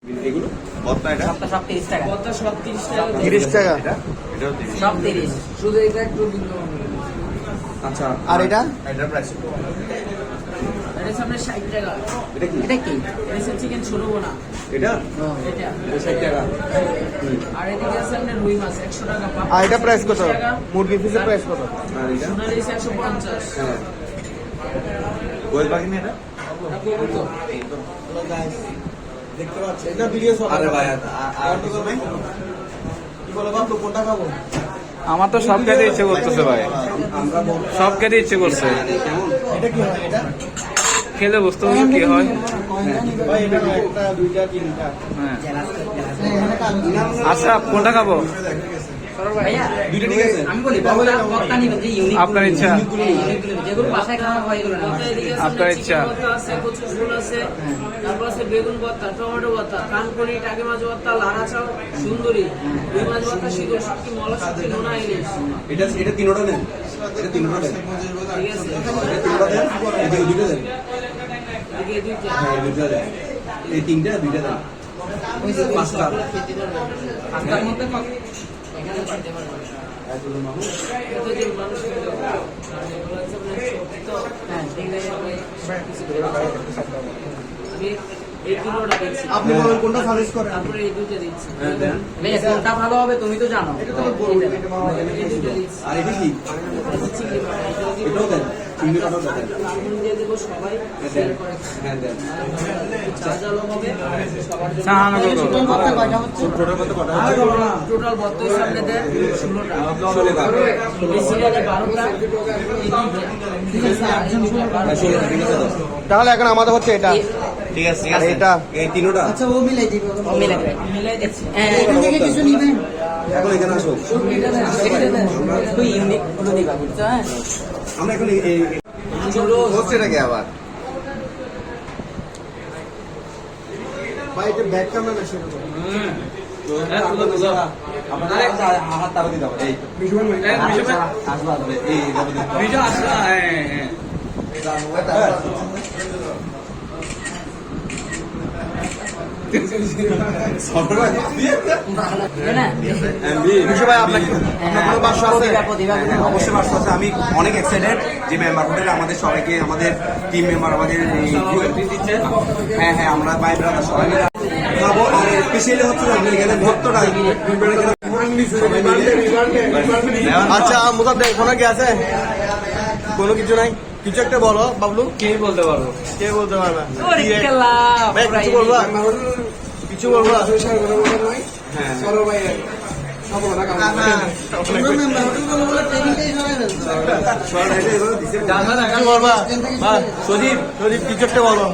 এগুলো ভর্তা এটা সব 30 টাকা। ভর্তা সব 30 টাকা। 30 টাকা। এটাও 30। সব 30। শুধু এটা একটু ভিন্ন। আচ্ছা আর এটা এটার প্রাইস এটা সামনে 60 টাকা। এটা কি এটা কি? এটা চিকেন ছোট বোনা। এটা এটা 60 টাকা। আর এদিকে আছে আপনার রুই মাছ 100 টাকা। পাবদা আর এটা প্রাইস কত? 30 টাকা। মুরগি পিসের প্রাইস কত? আর এটা সোনালি 150। হ্যাঁ গোল বাগিনি এটা দেখতে পাচ্ছেন এটা ভিডিও সব। আরে ভাই আর কি বলো বাপ, কোনটা খাবো? আমার তো সব খেতে ইচ্ছে করতেছে ভাই, আমরা সব খেতে ইচ্ছে করছে। কেমন এটা কি হয় এটা? খেলে বুঝতে পারবো কি হয়। ভাই এটা না, একটা দুইটা তিনটা। হ্যাঁ এখানে কালো। আচ্ছা কোনটা খাবো? ভাইয়া দুইটা ঠিক আছে আমি বলি ভর্তা নিবেন যে ইউনিক। আপনার ইচ্ছা। যেগুলো বাসায় খাওয়া হয় এগুলো না। এদিকে আছে আপনার আপনার ইচ্ছা। চিকেন ভর্তা আছে, কচুর ফুল আছে, তারপর আছে বেগুন ভর্তা, টমেটো ভর্তা, কানকড়ি, টাকি মাছ ভর্তা, লাড়া চাও, সুন্দরী, রুই মাছ ভর্তা, শিকল শুটকি, মলা শুটকি, নোনা ইলিশ। এটা তিনটা দেন এটা তিনটা দেন ঠিক আছে? এটা তিনটা দেন এদিকে দুইটা দেন এদিকে দুইটা। হ্যাঁ দুইটা দেন এই তিনটা দুইটা দেন পাঁচটা পাঁচটার মধ্যে এখানে পাইতে পারবেন। এত যে মানুষ খেতে পারে। আর এগুলো হচ্ছে আপনার সবজি তো, হ্যাঁ এগুলো কিছু করে আমি এই কিলোটা দিচ্ছি। আপনি বলেন কোনটা সাজেস্ট করেন? তারপরে এই দুইটা দিচ্ছি। হ্যাঁ দেন ভাইয়া কোনটা ভালো হবে তুমি তো জানো। এটা তো বলবো, এটা ভালো হবে। এই দুইটা দিচ্ছি। আর এটা কি চিংড়ি মাছ, এটাও দিব। এটাও দেন চিংড়ি কাটাও দেন আগুন দিয়ে দেবো সবাই হ্যাঁ শেয়ার দেন করে। হ্যাঁ দেন চার্জারও হবে সবার জন্য। চা আনো কত? কত কয়টা হচ্ছে? টোটাল কত কটা টোটাল ভর্তা সামনে দেন 16টা। 16টা এই সিরিয়ালে 12টা। এই দুইটা। ঠিক আছে, আটজন 12টা। ঠিক আছে তাহলে এখন আমাদের হচ্ছে এটা। ঠিক আছে আর এটা? এই তিনটা আচ্ছা ও মিলাই দিবে। ও মিলে দেবে। মিলাই দিচ্ছি। হ্যাঁ এখান থেকে কিছু নিবেন? এখন এখানে আসো এটা দেন, এটা দেন। খুব ইউনিক গুলো দিবা বুঝছো? হ্যাঁ আমরা এখন হচ্ছে নাকি আবার ভাই এটা ব্যাক ক্যামেরা না সেটা। আপনাদের হাত তারা দিয়ে দাও এই আসবা আসবে এই যাবে ভিডিও আসলো, হ্যাঁ হ্যাঁ। না বিশু ভাই আপনার কোনো বাসা আছে? প্রতিভা হ্যাঁ, অবশ্যই বাসা আছে। আমি অনেক এক্সাইটেড যে মেম্বার হোটেলে আমাদের সবাইকে আমাদের টিম মেম্বার আমাদের এই হ্যাঁ হ্যাঁ আমরা ভাই ব্রাদার সবাই মিলে খাবো। আর স্পেশালি হচ্ছে এখানে ভক্তরা আচ্ছা মুদাদ্দের কোনো কি আছে? কোনো কিছু নাই? কিছু একটা বলো বাবলু। কে বলতে পারবো? কে বলতে পারবে? ওরে খেলা ভাই কিছু বলবা? কিছু বলবা? কিছু বলবা? সজীব সজীব কিছু একটা বলো।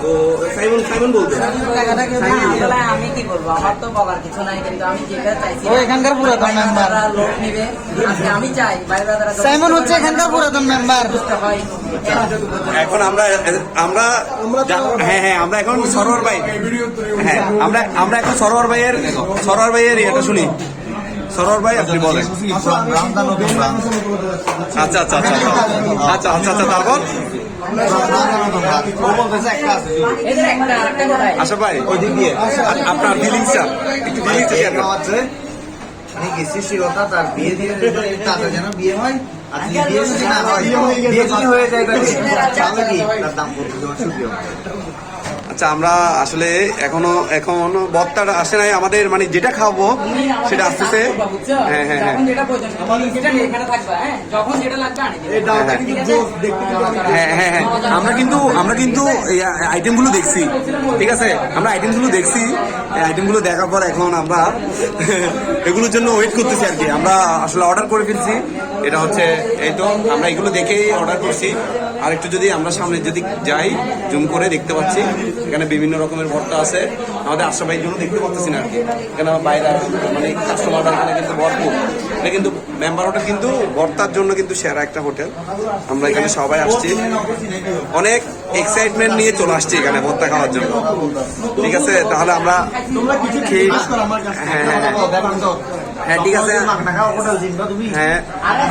তো সাইমন সাইমন বলতে আসলে আমি কি বলবো, আমার তো বলার কিছু নাই, কিন্তু আমি যেটা চাইছি ও এখানকার পুরাতন মেম্বার। লোক নিবে আজকে আমি চাই বাইরে সাইমন হচ্ছে এখানকার পুরাতন মেম্বার। হয় এখন আমরা আমরা হ্যাঁ হ্যাঁ আমরা এখন সরোয়ার ভাই হ্যাঁ আমরা এখন সরোয়ার ভাইয়ের এটা শুনি। সরোয়ার ভাই আপনি বলেন। আচ্ছা আচ্ছা আচ্ছা আচ্ছা আচ্ছা আচ্ছা তারপর এদের একটা আরেকটা কথাই আশা ভাই ওই দিক দিয়ে আপনার ফিলিংসটা একটু ফিলিংসটা শেয়ার করুন। আমি গেছি শিলতা, তার বিয়ে দিয়ে তাদের যেন বিয়ে হয়, আর যদি বিয়ে যদি না হয়, বিয়ে যদি হয়ে যায় তাহলে কি তার দাম করতে তোমার সুপ্রিয়। আচ্ছা আমরা আসলে এখনো বত্তাটা আসে নাই আমাদের, মানে যেটা খাবো সেটা আসতেছে। হ্যাঁ হ্যাঁ হ্যাঁ যখন যেটা প্রয়োজন সেটা এখানে থাকবে। হ্যাঁ যখন যেটা লাগবে আনি হ্যাঁ হ্যাঁ হ্যাঁ আমরা কিন্তু এই আইটেমগুলো দেখছি, ঠিক আছে আমরা আইটেমগুলো দেখছি। এই আইটেমগুলো দেখার পর এখন আমরা এগুলোর জন্য ওয়েট করতেছি আর কি। আমরা আসলে অর্ডার করে ফেলছি। এটা হচ্ছে এই তো আমরা এগুলো দেখেই অর্ডার করছি। আর একটু যদি আমরা সামনে যদি যাই জুম করে দেখতে পাচ্ছি এখানে বিভিন্ন রকমের ভর্তা আছে। আমাদের আশরাফ ভাইয়ের জন্য দেখতে পাচ্ছি না আর কি, এখানে বাইরে মানে কাস্টমাররা এখানে কিন্তু ভরপুর। এটা কিন্তু মেম্বার হোটেল কিন্তু ভর্তার জন্য কিন্তু সেরা একটা হোটেল। আমরা এখানে সবাই আসছি, অনেক এক্সাইটমেন্ট নিয়ে চলে আসছি এখানে ভর্তা খাওয়ার জন্য। ঠিক আছে তাহলে আমরা খেয়ে হ্যাঁ হ্যাঁ হ্যাঁ হ্যাঁ ঠিক আছে হ্যাঁ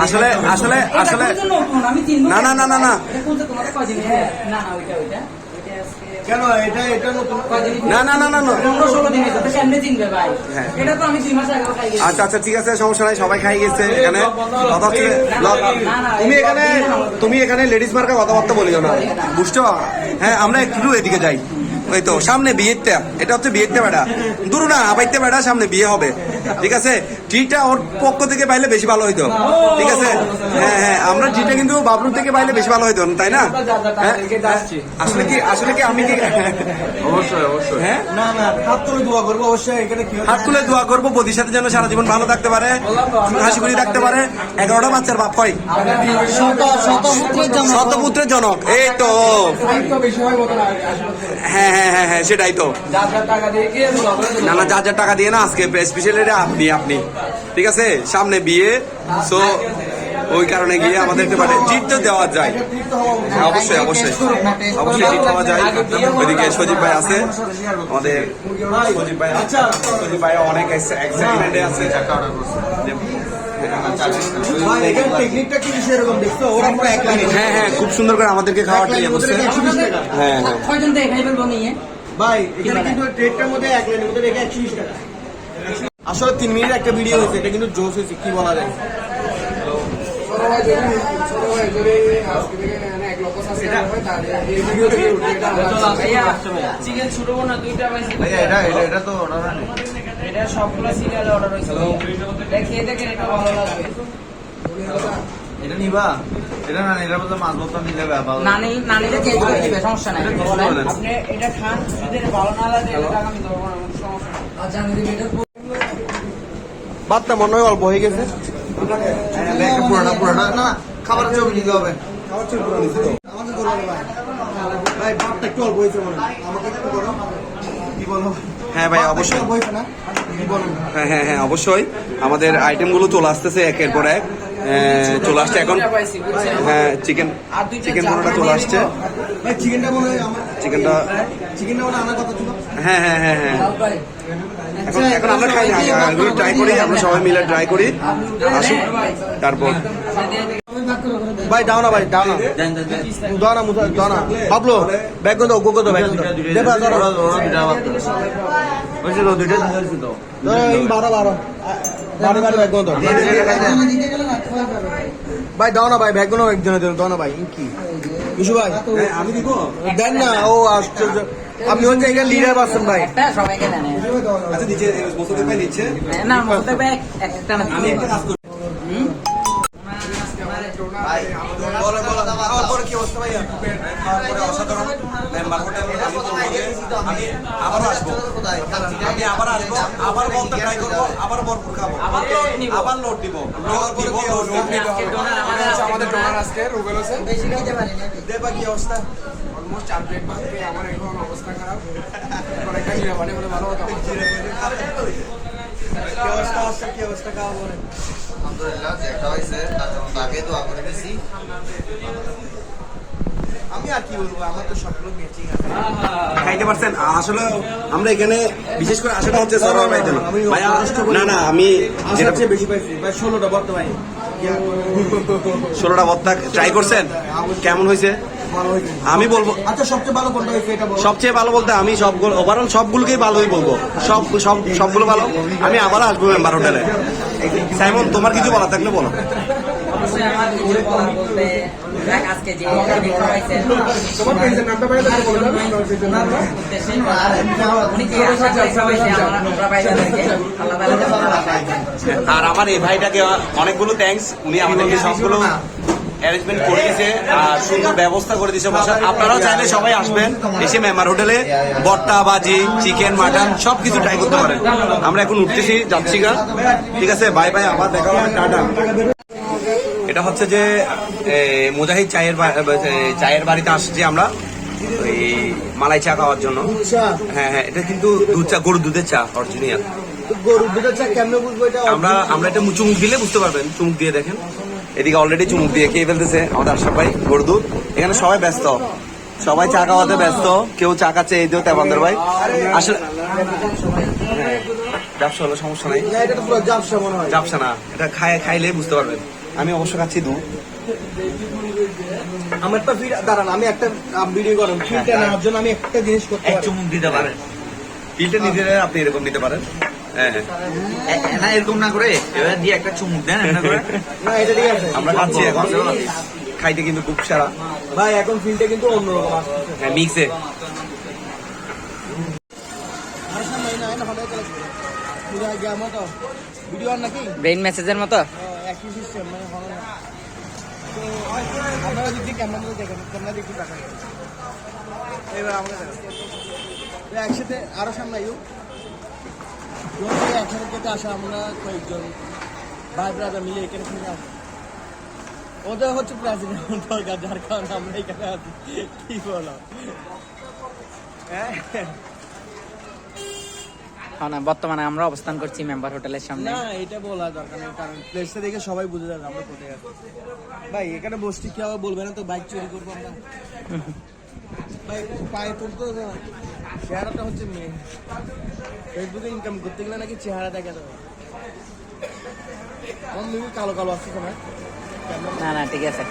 আসলে আসলে আসলে না না না না না তোমাকে কয়দিন না না ওইটা কেন এটা নতুন না না না না না 15-16 দিন হয়েছে, তো কেমনে চিনবে ভাই? হ্যাঁ। এটা তো আমি 2 মাস আগেও খাই গেছি। আচ্ছা আচ্ছা ঠিক আছে, সমস্যা নাই, সবাই খাই গেছে এখানে। কথা হচ্ছে তুমি এখানে লেডিস মার্কা কথাবার্তা বলিও না, বুঝছো? হ্যাঁ, আমরা একটু এদিকে যাই। ওই তো সামনে বিয়েতে, এটা হচ্ছে বিয়েতে বেড়া, দূর না আবাইতে বেড়া, সামনে বিয়ে হবে, ঠিক আছে? ট্রিটটা ওর পক্ষ থেকে পাইলে বেশি ভালো হইতো, ঠিক আছে? হ্যাঁ হ্যাঁ, আমরা ট্রিটটা কিন্তু বাবলুর থেকে পাইলে বেশি ভালো হইতো, তাই না? হ্যাঁ, আসলে কি আমি কি অবশ্যই অবশ্যই। হ্যাঁ, না না হাত তুলে দোয়া করবো অবশ্যই। এখানে কি হাত তুলে দোয়া করবো বদির সাথে যেন সারা জীবন ভালো থাকতে পারে, হাসি খুশি থাকতে পারে। 11টা বাচ্চার বাপ হয়, শতপুত্রের জনক, এই তো। হ্যাঁ হ্যাঁ হ্যাঁ হ্যাঁ, সেটাই তো। না না, যা যা টাকা দিয়ে না, আজকে স্পেশালি আপনি ঠিক আছে, সামনে বিয়ে, সো ওই কারণে গিয়ে আমাদেরকে মানে ট্রিট তো দেওয়া যায়। হ্যাঁ, অবশ্যই অবশ্যই অবশ্যই ট্রিট দেওয়া যায়। ওইদিকে সজীব ভাই আছে, আমাদের সজীব ভাই অনেক এক্সাইটমেন্টে আছে। টেকনিকটা কি সেরকম দেখছো? ওরা পুরো এক লাইনে। হ্যাঁ হ্যাঁ, খুব সুন্দর করে আমাদেরকে খাওয়া ট্রাই করছে। 120 টাকা। হ্যাঁ হ্যাঁ, কয়জন তো এখানে বলবো নিয়ে? ভাই এখানে কিন্তু ট্রেডটার মধ্যে এক লাইনের মধ্যে রেখে 120 টাকা। আসলে 3 মিনিটের একটা ভিডিও হয়েছে, এটা কিন্তু জোশ হয়েছে, কি বলা যায়? চিকেন ছোট না 2টা পাইছি। এটা তো অর্ডার হয় না। এটা সবগুলো সিরিয়ালে অর্ডার হয়েছে। খেয়ে দেখেন, এটা ভালো লাগবে। এটা নিবা? এটা না, এটার মধ্যে মাছ ভর্তা নিলে ভালো। নানিলে চেঞ্জ করে দিবে, সমস্যা নাই। আপনি এটা খান, যদি এটা ভালো না লাগে এটা টাকা আমি দেবো না, কোনো সমস্যা নেই। আচ্ছা, আমি দিবি এটা। ভাতটা মনে হয় অল্প হয়ে গেছে। পুরোটা না, খাবার ছবি নিতে হবে। ভাই ভাতটা একটু অল্প হয়েছে মনে হয়, আমাকে একটু করো। কি বলো? হ্যাঁ ভাই, অবশ্যই। অল্প হয়েছে না? কি বলো? হ্যাঁ হ্যাঁ হ্যাঁ, অবশ্যই আমাদের আইটেমগুলো চলে আসতেছে একের পর এক, চলে আসছে এখন। পাইছি, বুঝছেন? হ্যাঁ, চিকেন আর 2টা পরোটা চলে আসছে। ভাই চিকেনটা মনে হয় আমার চিকেনটা মনে হয় আনার কথা ছিল। হ্যাঁ হ্যাঁ হ্যাঁ হ্যাঁ, এখন আমরা খাই না, এগুলো ট্রাই করি, আমরা সবাই মিলে ট্রাই করি, আসুক তারপর। ভাই দাও না, ভাই দাও না, দাও না, মুসা দাও না। বাবলো ব্যাগ দাও, গোগো দাও, ব্যাগ দাও। দেবা ধরো, দুইটা দিয়েছি তো। বারো ব্যাগ দাও। ভাই দাও না ভাই, ব্যাগ নাও, একজনের জন্য দাও না ভাই। কি বিশু ভাই, আমি দিব, দেন না। ও আশ্চর্য, আপনি হচ্ছে এখানে লিডার পাচ্ছেন ভাই। একটা সবাইকে দেন। আচ্ছা, নিচে মোসাদ্দেক ভাই নিচ্ছে। না, মতো ব্যাগ একটা না। আমি একটা কাজ করি। কি অবস্থা ভাইয়া? অসাধারণ মেম্বার হোটেল, আমি আবারও আসবো, আবার বলতে ট্রাই করবো, আবার ভরপুর খাবো, আবার লোড দিব, আমাদের ডোনার আজকে রুবেল হোসেন। বেশি খাইতে পারি না। দেবা কি অবস্থা? অলমোস্ট 4 প্লেট ভাত খেয়ে আমার এখন অবস্থা খারাপ। এখন একটা জিরা পানি বলে ভালো হতো। কি অবস্থা খাওয়া বলেন? আলহামদুলিল্লাহ, যেটা হয়েছে তার জন্য তাকে দোয়া করে দিছি। আমি আর কি বলবো, আমার তো সবগুলো ম্যাচিং আছে। খাইতে পারছেন। আসলে আমরা এখানে বিশেষ করে আশাটা হচ্ছে সরোয়ার ভাই জন্য। আমি ভাইয়া, যথেষ্ট করি। না না, আমি আসার চেয়ে বেশি পাইছি ভাই, 16টা বর্তমানে। 16টা ভর্তা ট্রাই করছেন, কেমন হয়েছে? ভালো হয়েছে। আমি বলবো আচ্ছা সবচেয়ে ভালো কোনটা হয়েছে এটা বলো? সবচেয়ে ভালো বলতে আমি সবগুলো ওভারঅল সবগুলোকেই ভালোই বলবো, সবগুলো ভালো। আমি আবার আসবো মেম্বার হোটেলে। সাইমন, তোমার কিছু বলা থাকলে বলো। অবশ্যই আমার কিছু বলার বলতে, দেখ আজকে যে খাওয়াইছেন, তোমার পেজের নামটা বাইরে থেকে বলে দাও। ওনার উদ্দেশ্যে উনি যে আশা করে খাওয়াইছে আমরা ভাইদেরকে, আল্লাহ তাআলা যেন ভালো রাখে। আর আমার এই ভাইটাকে অনেকগুলো থ্যাঙ্কস, উনি আমাদেরকে সবগুলো অ্যারেঞ্জমেন্ট করে দিয়েছে আর সুন্দর ব্যবস্থা করে দিয়েছে বসার। আপনারাও চাইলে সবাই আসবেন, এসে মেম্বার হোটেলে ভর্তা, বাজি, চিকেন, মাটন সবকিছু ট্রাই করতে পারেন। আমরা এখন উঠতেছি, যাচ্ছি গা, ঠিক আছে? বাই বাই, আবার দেখা হবে, টাটা। এটা হচ্ছে যে মুজাহিদ চায়ের বাড়িতে আসছি আমরা, ওই মালাই চা খাওয়ার জন্য। হ্যাঁ হ্যাঁ, এটা কিন্তু দুধ চা, গরুর দুধের চা, অরিজিনাল। গরুর দুধের চা কেমনে বুঝবো এটা? আমরা এটা চুমুক দিলে বুঝতে পারবেন, চুমুক দিয়ে দেখেন। এদিকে অলরেডি চুমুক দিয়ে খেয়ে ফেলতেছে আমাদের আশরাফ ভাই গরুর দুধ। এখানে সবাই ব্যস্ত, সবাই চা খাওয়াতে ব্যস্ত, কেউ চা খাচ্ছে, এই দিও তেবান্দর ভাই আসলে। হ্যাঁ, ব্যবসা হলো সমস্যা নাই, না, এটা তো পুরো জাবসা মনে হয়। ব্যবসা না, এটা খাইলে বুঝতে পারবেন। আমি অবশ্য খাচ্ছি দুধ। আমারটা ফিট দাঁড়ান, আমি একটা ভিডিও করুন ফিটটা নেওয়ার জন্য আমি একটা জিনিস করতে এক পারি। চুমুক দিতে পারেন। ফিল্টার নিতে গেলে আপনি এরকম নিতে পারেন। হ্যাঁ হ্যাঁ না এরকম না করে এবার দিয়ে একটা চুমুক দেন এমনি করে। না এটা ঠিক আছে আমরা খাচ্ছি এখন, খাইতে কিন্তু খুব সারা ভাই, এখন ফিলটা কিন্তু অন্যরকম আসছে। হ্যাঁ মিক্সে। ভিডিও আর নাকি ব্রেইন মেসেজের মতো একই সিস্টেম মানে হবে না। তো আপনারা যদি ক্যামেরা দেখেন, ক্যামেরা দেখি দেখান, এবার আমাকে দেখেন তো একসাথে আরো সামনে আইও একসাথে যেতে আসা আমরা কয়েকজন ভাই ব্রাদার মিলে এখানে থেকে আসি। ওদের হচ্ছে প্রেসিডেন্ট দরকার, যার কারণে আমরা এখানে আছি। কি বলো? হ্যাঁ না, বর্তমানে আমরা অবস্থান করছি মেম্বার হোটেলের সামনে। না এটা বলা দরকার নেই, কারণ প্লেসটা দেখে সবাই বুঝে যাবে আমরা কোথায় আছি। ভাই এখানে বসতে কি হবে বলবে না তো, বাইক চুরি করবো আমরা। ভাই পায়ে পড়তো না, চেহারাটা হচ্ছে মেন। ফেসবুকে ইনকাম করতে গেলে নাকি চেহারা দেখা যাবে। কম দিবি কালো কালো আসছে না না না ঠিক আছে।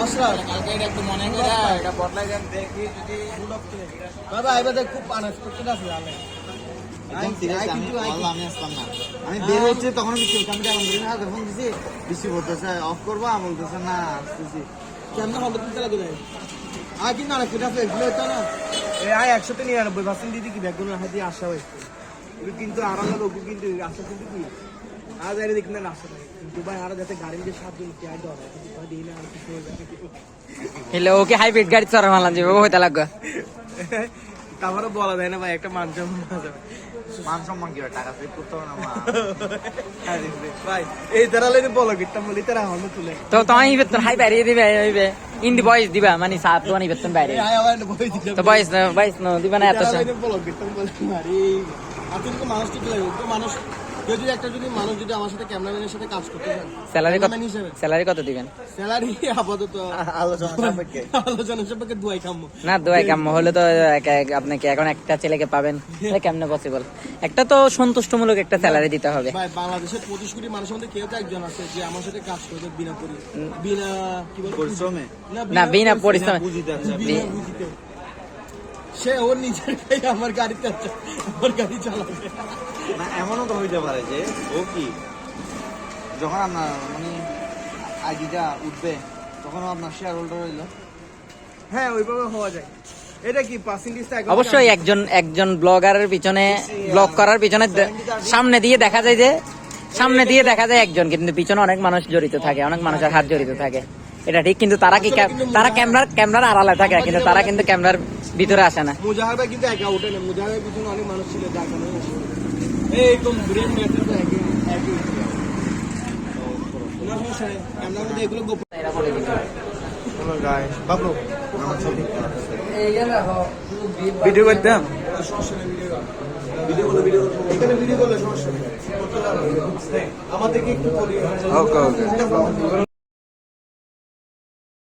আসরা কালকে এটা একটু মনে করে এটা বদলাই যান, দেখি যদি বাবা এবার দেখ খুব আনএক্সপেক্টেড আছে আলে। একদম serious, আমি আসলাম না। আমি বের হচ্ছে তখন আমি ক্যামেরা অন করি না, যখন দিছি বৃষ্টি পড়তেছে অফ করবো বলতেছে না আসতেছি। কেমন হবে কিনতে লাগে দেয় আর কি না রাখতে আছে এগুলো তো না এই আয় 199% দিদি কি ব্যাগগুলো হাতে আসা হয়েছে কিন্তু আরাম লোক কিন্তু আসা কিন্তু কি আজ আরে দেখুন না আসা দুবাই আর যাতে গাড়ি দিয়ে 7 দিন কি আই ধরে কিন্তু ভাই দিই না আর কিছু হয়ে যাবে হেলে ওকে হাইব্রিড গাড়ি চড়া মারলাম যে ও হইতে লাগবে। তারপরে বলা যায় না ভাই, একটা মান সম্মান আছে মান সম্মান কি হয়, টাকা সেভ করতে হবে না মা। ভাই এই তারা লেনে বলো কিটা বলি তারা হলো তুলে তো তোমায় বেতন হাই বাইরে দিবে হইবে ইন্দি বয়স দিবা মানে সাত তো বেতন বাইরে এই আয় আবার বই দিতে তো বয়স ন দিবা না এত তারা লেনে বলো কিটা বলি মারি আপনি তো মানুষ ঠিক লাগে তো মানুষ কেউ যদি একটা যদি মানুষ যদি আমার সাথে ক্যামেরাম্যানের সাথে কাজ করতে চান স্যালারি কত দিবেন? স্যালারি আপাতত আলোচনা সাপেক্ষে দুয়াই কাম্য না দোয়া কাম হলে তো আপনাকে এখন একটা ছেলেকে পাবেন এটা কেমনে পসিবল? একটা তো সন্তুষ্টমূলক একটা স্যালারি দিতে হবে। ভাই বাংলাদেশের 25 কোটি মানুষের মধ্যে কেউ তো একজন আছে যে আমার সাথে কাজ করবে বিনা কি বল পরিশ্রমে না বিনা পরিশ্রমে বুঝিতে আছে। বিনা বুঝিতে। সে ওর নিজের গাড়ি আমার গাড়িতে আছে, আমার গাড়ি চালাবে না এমনও তো হইতে পারে যে ও কি যখন আপনার মানে আইডিটা উঠবে তখন আপনার শেয়ার হোল্ডার হইলো। হ্যাঁ ওইভাবে হওয়া যায়। এটা কি পার্সেন্টেজটা অবশ্যই একজন ব্লগারের পিছনে ব্লগ করার পিছনে সামনে দিয়ে দেখা যায় একজন, কিন্তু পিছনে অনেক মানুষ জড়িত থাকে, অনেক মানুষের হাত জড়িত থাকে। এটা ঠিক, কিন্তু তারা ক্যামেরার আড়ালে থাকে, কিন্তু তারা কিন্তু ক্যামেরার ভিতরে আসে না। মুজাহির ভাই কিন্তু একা উঠে না, মুজাহির ভাই পিছনে অনেক মানুষ ছিল যার কারণে এইরকম ব্রেন ম্যাটার তো একই না সমস্যা নেই, ক্যামেরার মধ্যে এগুলো গোপন বাবু ভিডিও করতাম। এখানে ভিডিও করলে সমস্যা নেই, আমাদেরকে একটু ওকে ওকে।